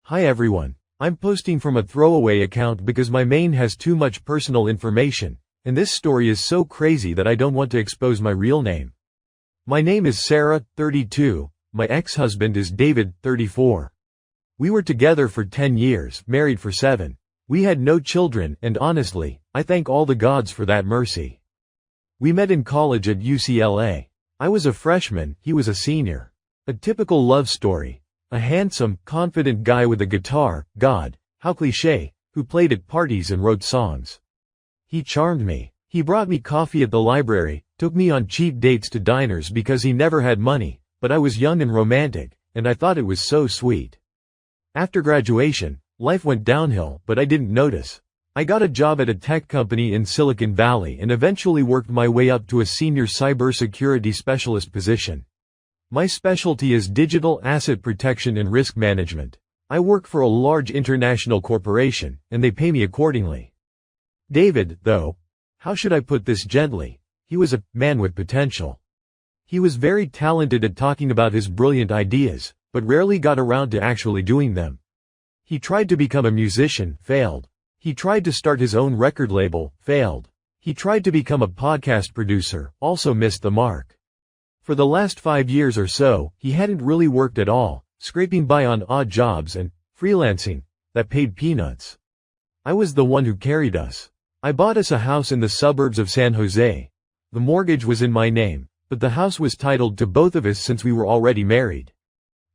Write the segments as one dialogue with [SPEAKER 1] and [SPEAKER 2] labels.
[SPEAKER 1] Hi everyone. I'm posting from a throwaway account because my main has too much personal information, and this story is so crazy that I don't want to expose my real name. My name is Sarah, 32, my ex-husband is David, 34. We were together for 10 years, married for 7. We had no children, and honestly, I thank all the gods for that mercy. We met in college at UCLA. I was a freshman, he was a senior. A typical love story. A handsome, confident guy with a guitar, God, how cliché, who played at parties and wrote songs. He charmed me. He brought me coffee at the library, took me on cheap dates to diners because he never had money, but I was young and romantic, and I thought it was so sweet. After graduation, life went downhill, but I didn't notice. I got a job at a tech company in Silicon Valley and eventually worked my way up to a senior cybersecurity specialist position. My specialty is digital asset protection and risk management. I work for a large international corporation, and they pay me accordingly. David, though, how should I put this gently? He was a man with potential. He was very talented at talking about his brilliant ideas, but rarely got around to actually doing them. He tried to become a musician, failed. He tried to start his own record label, failed. He tried to become a podcast producer, also missed the mark. For the last 5 years or so, he hadn't really worked at all, scraping by on odd jobs and freelancing that paid peanuts. I was the one who carried us. I bought us a house in the suburbs of San Jose. The mortgage was in my name, but the house was titled to both of us since we were already married.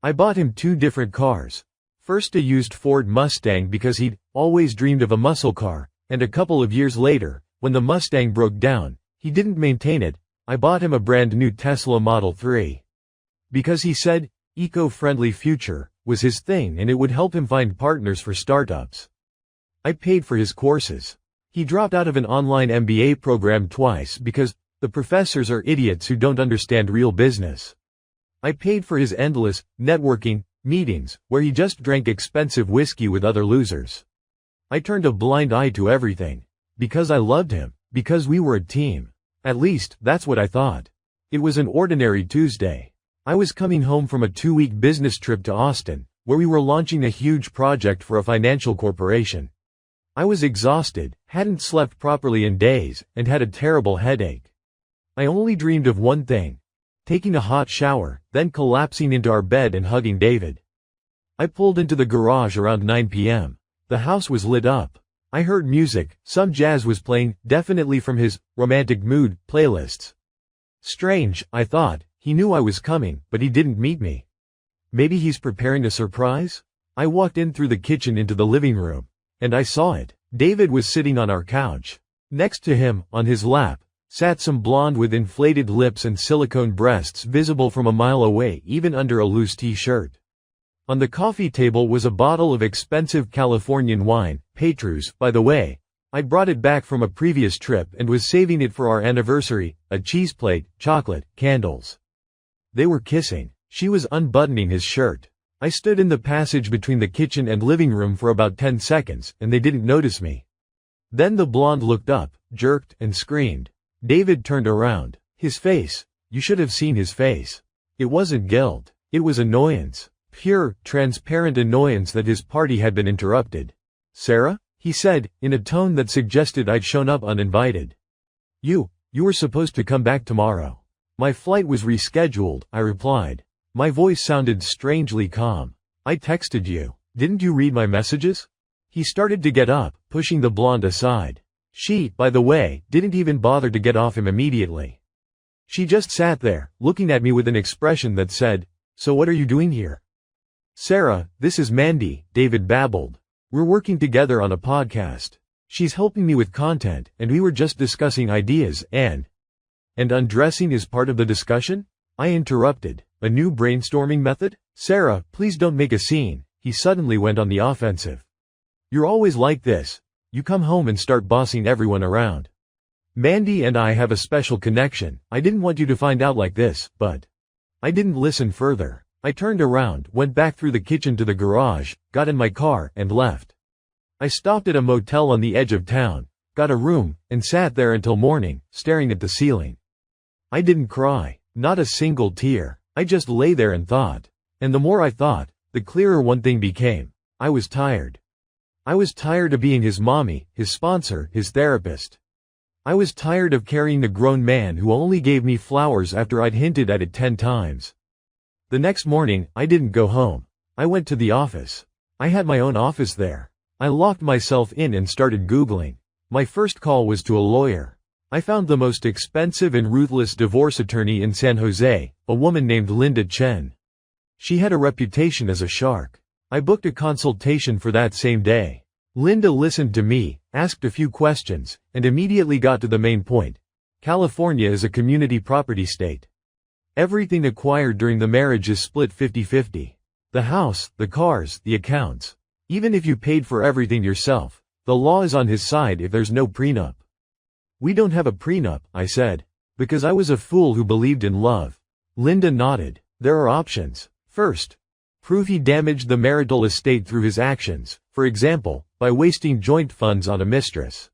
[SPEAKER 1] I bought him 2 different cars. First a used Ford Mustang because he'd always dreamed of a muscle car, and a couple of years later, when the Mustang broke down, he didn't maintain it, I bought him a brand new Tesla Model 3. Because he said, eco-friendly future was his thing and it would help him find partners for startups. I paid for his courses. He dropped out of an online MBA program twice because the professors are idiots who don't understand real business. I paid for his endless networking meetings where he just drank expensive whiskey with other losers. I turned a blind eye to everything. Because I loved him. Because we were a team. At least, that's what I thought. It was an ordinary Tuesday. I was coming home from a 2-week business trip to Austin, where we were launching a huge project for a financial corporation. I was exhausted, hadn't slept properly in days, and had a terrible headache. I only dreamed of one thing: taking a hot shower, then collapsing into our bed and hugging David. I pulled into the garage around 9 p.m. The house was lit up. I heard music, some jazz was playing, definitely from his romantic mood playlists. Strange, I thought, he knew I was coming, but he didn't meet me. Maybe he's preparing a surprise? I walked in through the kitchen into the living room, and I saw it. David was sitting on our couch. Next to him, on his lap, sat some blonde with inflated lips and silicone breasts visible from a mile away even under a loose t-shirt. On the coffee table was a bottle of expensive Californian wine, Petrus, by the way. I'd brought it back from a previous trip and was saving it for our anniversary, a cheese plate, chocolate, candles. They were kissing. She was unbuttoning his shirt. I stood in the passage between the kitchen and living room for about 10 seconds, and they didn't notice me. Then the blonde looked up, jerked, and screamed. David turned around. His face. You should have seen his face. It wasn't guilt. It was annoyance. Pure, transparent annoyance that his party had been interrupted. Sarah? He said, in a tone that suggested I'd shown up uninvited. You were supposed to come back tomorrow. My flight was rescheduled, I replied. My voice sounded strangely calm. I texted you. Didn't you read my messages? He started to get up, pushing the blonde aside. She, by the way, didn't even bother to get off him immediately. She just sat there, looking at me with an expression that said, "So what are you doing here?" Sarah, this is Mandy, David babbled. We're working together on a podcast. She's helping me with content, and we were just discussing ideas and undressing is part of the discussion? I interrupted. A new brainstorming method? Sarah, please don't make a scene. He suddenly went on the offensive. You're always like this. You come home and start bossing everyone around. Mandy and I have a special connection. I didn't want you to find out like this, but I didn't listen further. I turned around, went back through the kitchen to the garage, got in my car, and left. I stopped at a motel on the edge of town, got a room, and sat there until morning, staring at the ceiling. I didn't cry, not a single tear. I just lay there and thought. And the more I thought, the clearer one thing became. I was tired. I was tired of being his mommy, his sponsor, his therapist. I was tired of carrying the grown man who only gave me flowers after I'd hinted at it 10 times. The next morning, I didn't go home. I went to the office. I had my own office there. I locked myself in and started Googling. My first call was to a lawyer. I found the most expensive and ruthless divorce attorney in San Jose, a woman named Linda Chen. She had a reputation as a shark. I booked a consultation for that same day. Linda listened to me, asked a few questions, and immediately got to the main point. California is a community property state. Everything acquired during the marriage is split 50-50. The house, the cars, the accounts. Even if you paid for everything yourself, the law is on his side if there's no prenup. We don't have a prenup, I said, because I was a fool who believed in love. Linda nodded. There are options. First, prove he damaged the marital estate through his actions, for example, by wasting joint funds on a mistress.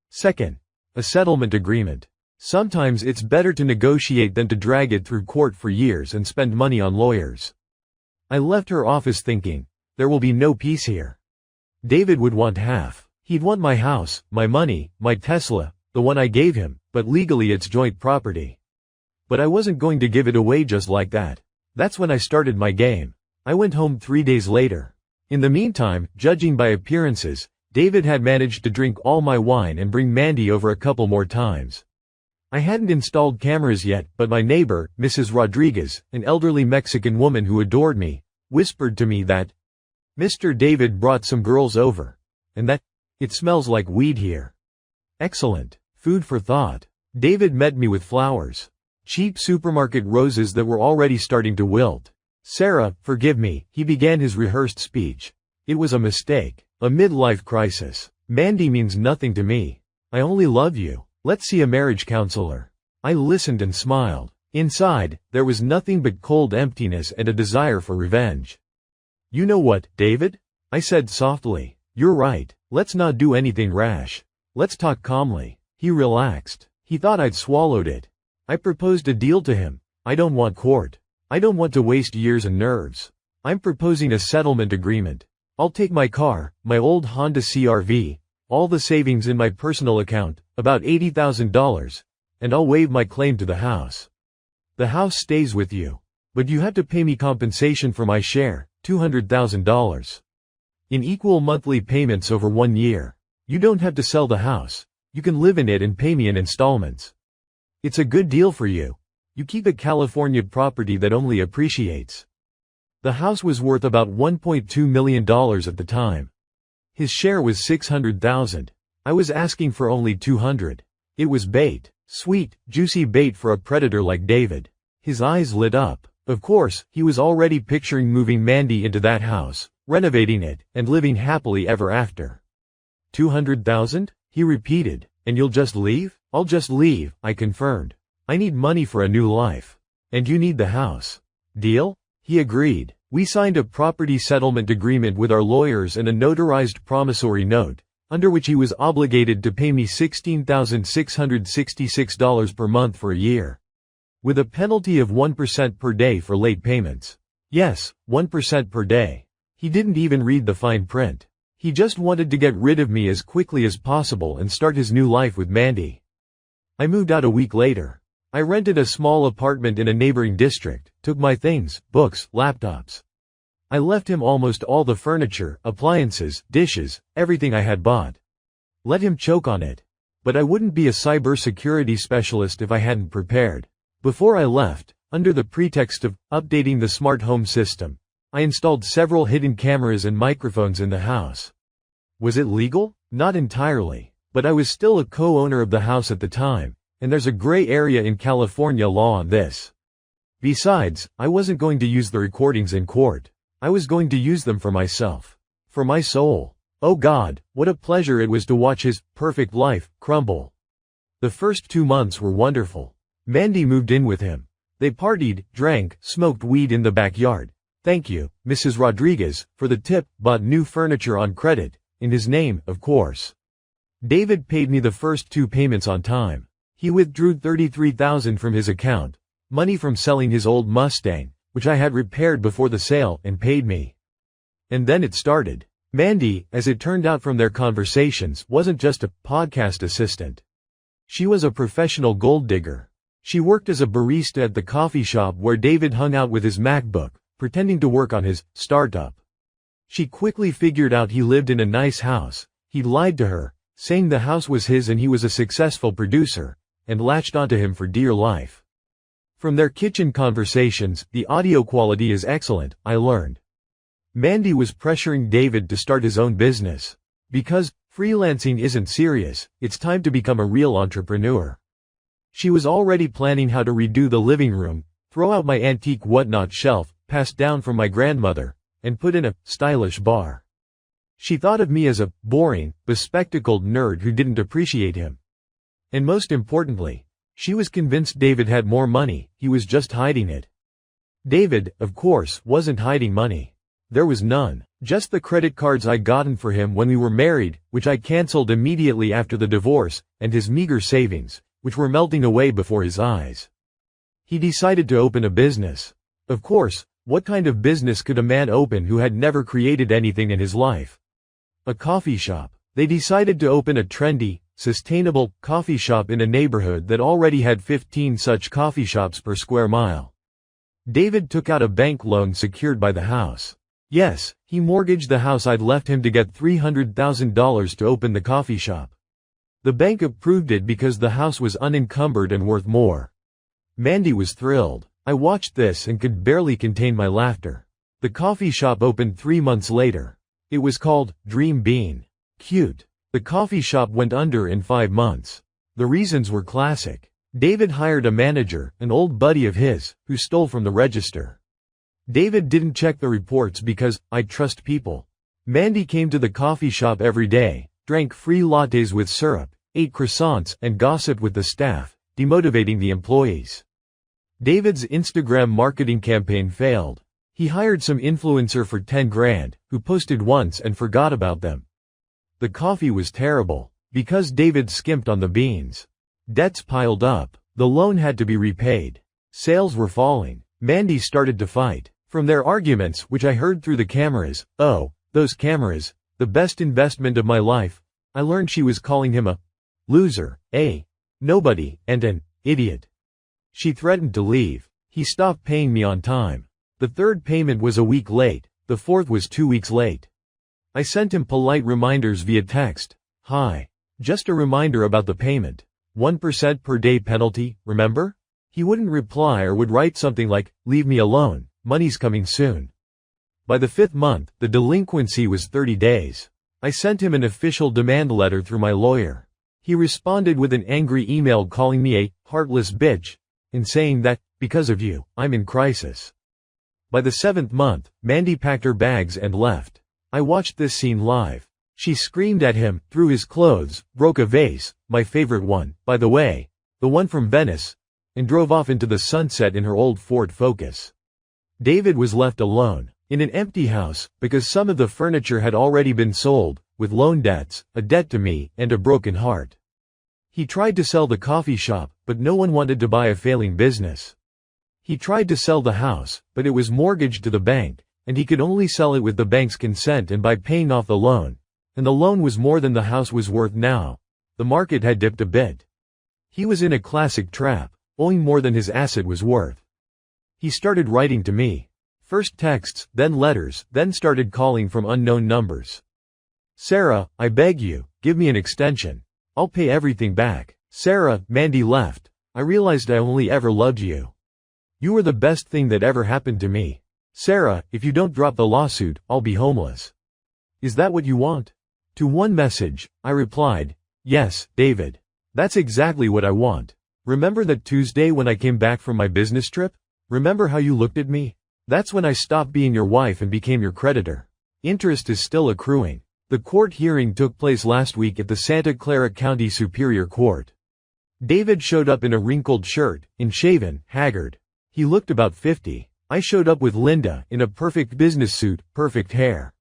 [SPEAKER 1] Second, a settlement agreement. Sometimes it's better to negotiate than to drag it through court for years and spend money on lawyers. I left her office thinking, there will be no peace here. David would want half. He'd want my house, my money, my Tesla, the one I gave him, but legally it's joint property. But I wasn't going to give it away just like that. That's when I started my game. I went home 3 days later. In the meantime, judging by appearances, David had managed to drink all my wine and bring Mandy over a couple more times. I hadn't installed cameras yet, but my neighbor, Mrs. Rodriguez, an elderly Mexican woman who adored me, whispered to me that Mr. David brought some girls over, and that it smells like weed here. Excellent. Food for thought. David met me with flowers. Cheap supermarket roses that were already starting to wilt. Sarah, forgive me, he began his rehearsed speech. It was a mistake. A midlife crisis. Mandy means nothing to me. I only love you. Let's see a marriage counselor. I listened and smiled. Inside, there was nothing but cold emptiness and a desire for revenge. You know what, David? I said softly. You're right. Let's not do anything rash. Let's talk calmly. He relaxed. He thought I'd swallowed it. I proposed a deal to him. I don't want court. I don't want to waste years and nerves. I'm proposing a settlement agreement. I'll take my car, my old Honda CR-V, all the savings in my personal account, about $80,000, and I'll waive my claim to the house. The house stays with you. But you have to pay me compensation for my share, $200,000. In equal monthly payments over 1 year. You don't have to sell the house. You can live in it and pay me in installments. It's a good deal for you. You keep a California property that only appreciates. The house was worth about $1.2 million at the time. His share was $600,000. I was asking for only $200,000. It was bait. Sweet, juicy bait for a predator like David. His eyes lit up. Of course, he was already picturing moving Mandy into that house, renovating it, and living happily ever after. $200,000? He repeated. And you'll just leave? I'll just leave, I confirmed. I need money for a new life. And you need the house. Deal? He agreed. We signed a property settlement agreement with our lawyers and a notarized promissory note, under which he was obligated to pay me $16,666 per month for a year. With a penalty of 1% per day for late payments. Yes, 1% per day. He didn't even read the fine print. He just wanted to get rid of me as quickly as possible and start his new life with Mandy. I moved out a week later. I rented a small apartment in a neighboring district, took my things, books, laptops. I left him almost all the furniture, appliances, dishes, everything I had bought. Let him choke on it. But I wouldn't be a cybersecurity specialist if I hadn't prepared. Before I left, under the pretext of updating the smart home system, I installed several hidden cameras and microphones in the house. Was it legal? Not entirely, but I was still a co-owner of the house at the time, and there's a gray area in California law on this. Besides, I wasn't going to use the recordings in court. I was going to use them for myself. For my soul. Oh God, what a pleasure it was to watch his perfect life crumble. The first 2 months were wonderful. Mandy moved in with him. They partied, drank, smoked weed in the backyard. Thank you, Mrs. Rodriguez, for the tip, bought new furniture on credit, in his name, of course. David paid me the first 2 payments on time. He withdrew $33,000 from his account, money from selling his old Mustang, which I had repaired before the sale, and paid me. And then it started. Mandy, as it turned out from their conversations, wasn't just a podcast assistant. She was a professional gold digger. She worked as a barista at the coffee shop where David hung out with his MacBook, pretending to work on his startup. She quickly figured out he lived in a nice house. He lied to her, saying the house was his and he was a successful producer, and latched onto him for dear life. From their kitchen conversations, the audio quality is excellent, I learned. Mandy was pressuring David to start his own business. Because freelancing isn't serious, it's time to become a real entrepreneur. She was already planning how to redo the living room, throw out my antique whatnot shelf, passed down from my grandmother, and put in a stylish bar. She thought of me as a boring, bespectacled nerd who didn't appreciate him. And most importantly, she was convinced David had more money, he was just hiding it. David, of course, wasn't hiding money. There was none, just the credit cards I'd gotten for him when we were married, which I canceled immediately after the divorce, and his meager savings, which were melting away before his eyes. He decided to open a business. Of course, what kind of business could a man open who had never created anything in his life? A coffee shop. They decided to open a trendy, sustainable coffee shop in a neighborhood that already had 15 such coffee shops per square mile. David took out a bank loan secured by the house. Yes, he mortgaged the house I'd left him to get $300,000 to open the coffee shop. The bank approved it because the house was unencumbered and worth more. Mandy was thrilled. I watched this and could barely contain my laughter. The coffee shop opened 3 months later. It was called Dream Bean. Cute. The coffee shop went under in 5 months. The reasons were classic. David hired a manager, an old buddy of his, who stole from the register. David didn't check the reports because, I trust people. Mandy came to the coffee shop every day, drank free lattes with syrup, ate croissants, and gossiped with the staff, demotivating the employees. David's Instagram marketing campaign failed. He hired some influencer for 10 grand, who posted once and forgot about them. The coffee was terrible, because David skimped on the beans. Debts piled up. The loan had to be repaid. Sales were falling. Mandy started to fight. From their arguments, which I heard through the cameras, oh, those cameras, the best investment of my life, I learned she was calling him a loser, a nobody, and an idiot. She threatened to leave. He stopped paying me on time. The third payment was a week late, the fourth was 2 weeks late. I sent him polite reminders via text. Hi. Just a reminder about the payment. 1% per day penalty, remember? He wouldn't reply or would write something like, leave me alone, money's coming soon. By the 5th month, the delinquency was 30 days. I sent him an official demand letter through my lawyer. He responded with an angry email calling me a heartless bitch, and saying that, because of you, I'm in crisis. By the 7th month, Mandy packed her bags and left. I watched this scene live. She screamed at him, threw his clothes, broke a vase, my favorite one, by the way, the one from Venice, and drove off into the sunset in her old Ford Focus. David was left alone, in an empty house, because some of the furniture had already been sold, with loan debts, a debt to me, and a broken heart. He tried to sell the coffee shop, but no one wanted to buy a failing business. He tried to sell the house, but it was mortgaged to the bank, and he could only sell it with the bank's consent and by paying off the loan. And the loan was more than the house was worth now. The market had dipped a bit. He was in a classic trap, owing more than his asset was worth. He started writing to me. First texts, then letters, then started calling from unknown numbers. Sarah, I beg you, give me an extension. I'll pay everything back. Sarah, Mandy left. I realized I only ever loved you. You were the best thing that ever happened to me. Sarah, if you don't drop the lawsuit, I'll be homeless. Is that what you want? To one message, I replied, yes, David. That's exactly what I want. Remember that Tuesday when I came back from my business trip? Remember how you looked at me? That's when I stopped being your wife and became your creditor. Interest is still accruing. The court hearing took place last week at the Santa Clara County Superior Court. David showed up in a wrinkled shirt, unshaven, haggard. He looked about 50. I showed up with Linda, in a perfect business suit, perfect hair.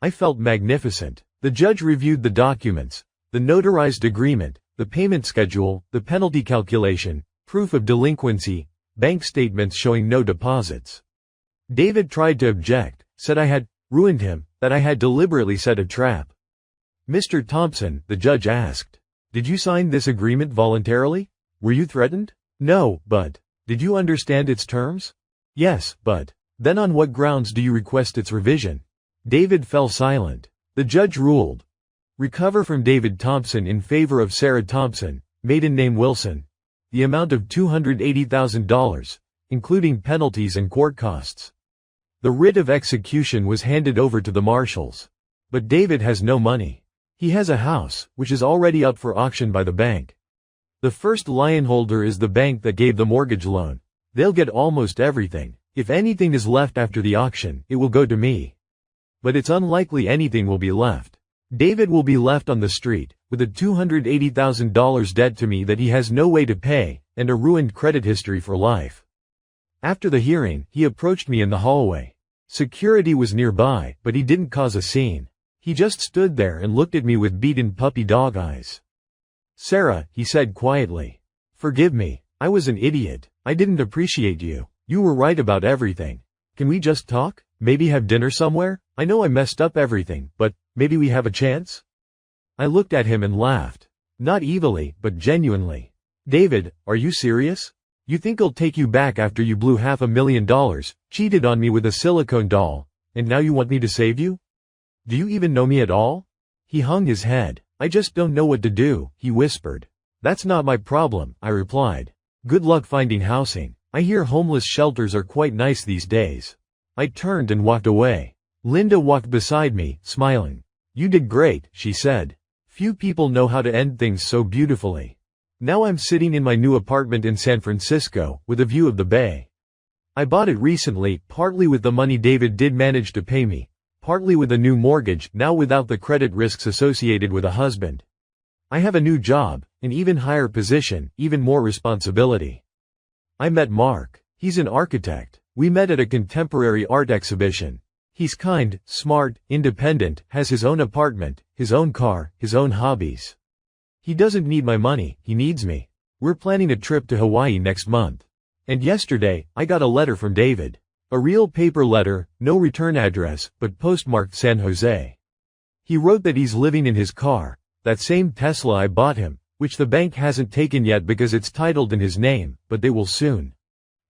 [SPEAKER 1] I felt magnificent. The judge reviewed the documents, the notarized agreement, the payment schedule, the penalty calculation, proof of delinquency, bank statements showing no deposits. David tried to object, said I had Ruined him, that I had deliberately set a trap. Mr. Thompson, the judge asked, did you sign this agreement voluntarily? Were you threatened? No, but did you understand its terms? Yes, but then on what grounds do you request its revision? David fell silent. The judge ruled. Recover from David Thompson in favor of Sarah Thompson, maiden name Wilson, the amount of $280,000, including penalties and court costs. The writ of execution was handed over to the marshals. But David has no money. He has a house, which is already up for auction by the bank. The first lionholder is the bank that gave the mortgage loan. They'll get almost everything. If anything is left after the auction, it will go to me. But it's unlikely anything will be left. David will be left on the street, with a $280,000 debt to me that he has no way to pay, and a ruined credit history for life. After the hearing, he approached me in the hallway. Security was nearby, but he didn't cause a scene. He just stood there and looked at me with beaten puppy dog eyes. Sarah, he said quietly. Forgive me, I was an idiot. I didn't appreciate you. You were right about everything. Can we just talk? Maybe have dinner somewhere? I know I messed up everything, but maybe we have a chance? I looked at him and laughed. Not evilly, but genuinely. David, are you serious? You think I'll take you back after you blew $500,000, cheated on me with a silicone doll, and now you want me to save you? Do you even know me at all? He hung his head. I just don't know what to do, he whispered. That's not my problem, I replied. Good luck finding housing. I hear homeless shelters are quite nice these days. I turned and walked away. Linda walked beside me, smiling. You did great, she said. Few people know how to end things so beautifully. Now I'm sitting in my new apartment in San Francisco, with a view of the bay. I bought it recently, partly with the money David did manage to pay me, partly with a new mortgage, now without the credit risks associated with a husband. I have a new job, an even higher position, even more responsibility. I met Mark. He's an architect. We met at a contemporary art exhibition. He's kind, smart, independent, has his own apartment, his own car, his own hobbies. He doesn't need my money, he needs me. We're planning a trip to Hawaii next month. And yesterday, I got a letter from David. A real paper letter, no return address, but postmarked San Jose. He wrote that he's living in his car, that same Tesla I bought him, which the bank hasn't taken yet because it's titled in his name, but they will soon.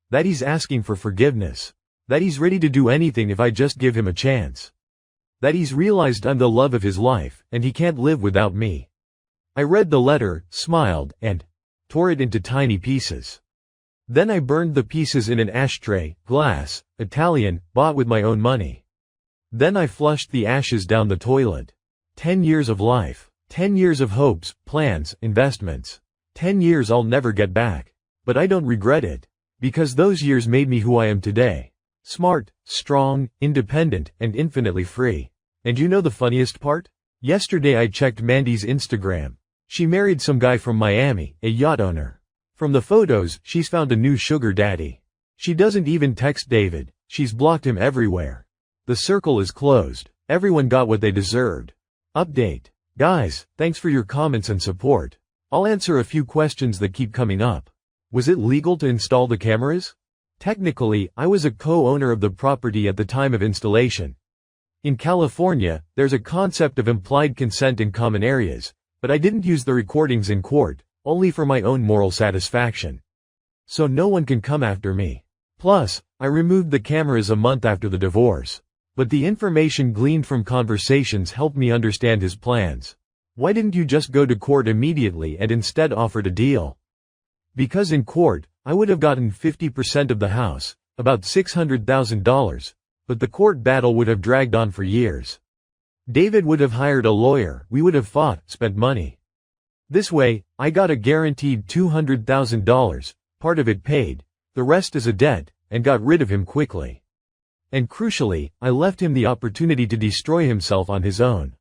[SPEAKER 1] That he's asking for forgiveness. That he's ready to do anything if I just give him a chance. That he's realized I'm the love of his life, and he can't live without me. I read the letter, smiled, and tore it into tiny pieces. Then I burned the pieces in an ashtray, glass, Italian, bought with my own money. Then I flushed the ashes down the toilet. 10 years of life. 10 years of hopes, plans, investments. 10 years I'll never get back. But I don't regret it. Because those years made me who I am today. Smart, strong, independent, and infinitely free. And you know the funniest part? Yesterday I checked Mandy's Instagram. She married some guy from Miami, a yacht owner. From the photos, she's found a new sugar daddy. She doesn't even text David. She's blocked him everywhere. The circle is closed. Everyone got what they deserved. Update. Guys, thanks for your comments and support. I'll answer a few questions that keep coming up. Was it legal to install the cameras? Technically, I was a co-owner of the property at the time of installation. In California, there's a concept of implied consent in common areas, but I didn't use the recordings in court, only for my own moral satisfaction. So no one can come after me. Plus, I removed the cameras a month after the divorce. But the information gleaned from conversations helped me understand his plans. Why didn't you just go to court immediately and instead offered a deal? Because in court, I would have gotten 50% of the house, about $600,000, but the court battle would have dragged on for years. David would have hired a lawyer, we would have fought, spent money. This way, I got a guaranteed $200,000, part of it paid, the rest as a debt, and got rid of him quickly. And crucially, I left him the opportunity to destroy himself on his own.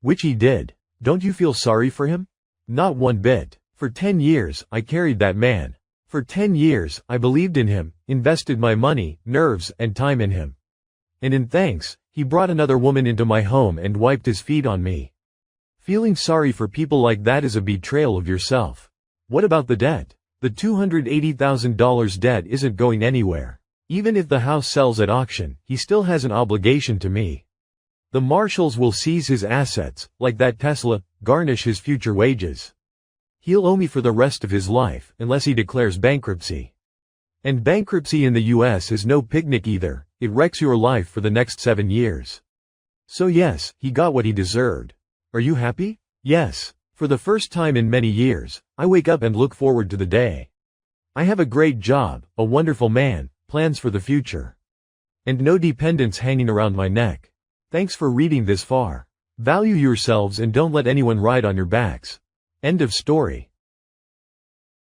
[SPEAKER 1] Which he did. Don't you feel sorry for him? Not one bit. For 10 years, I carried that man. For 10 years, I believed in him, invested my money, nerves, and time in him. And in thanks, he brought another woman into my home and wiped his feet on me. Feeling sorry for people like that is a betrayal of yourself. What about the debt? The $280,000 debt isn't going anywhere. Even if the house sells at auction, he still has an obligation to me. The marshals will seize his assets, like that Tesla, garnish his future wages. He'll owe me for the rest of his life, unless he declares bankruptcy. And bankruptcy in the US is no picnic either, it wrecks your life for the next 7 years. So yes, he got what he deserved. Are you happy? Yes. For the first time in many years, I wake up and look forward to the day. I have a great job, a wonderful man, plans for the future. And no dependents hanging around my neck. Thanks for reading this far. Value yourselves and don't let anyone ride on your backs. End of story.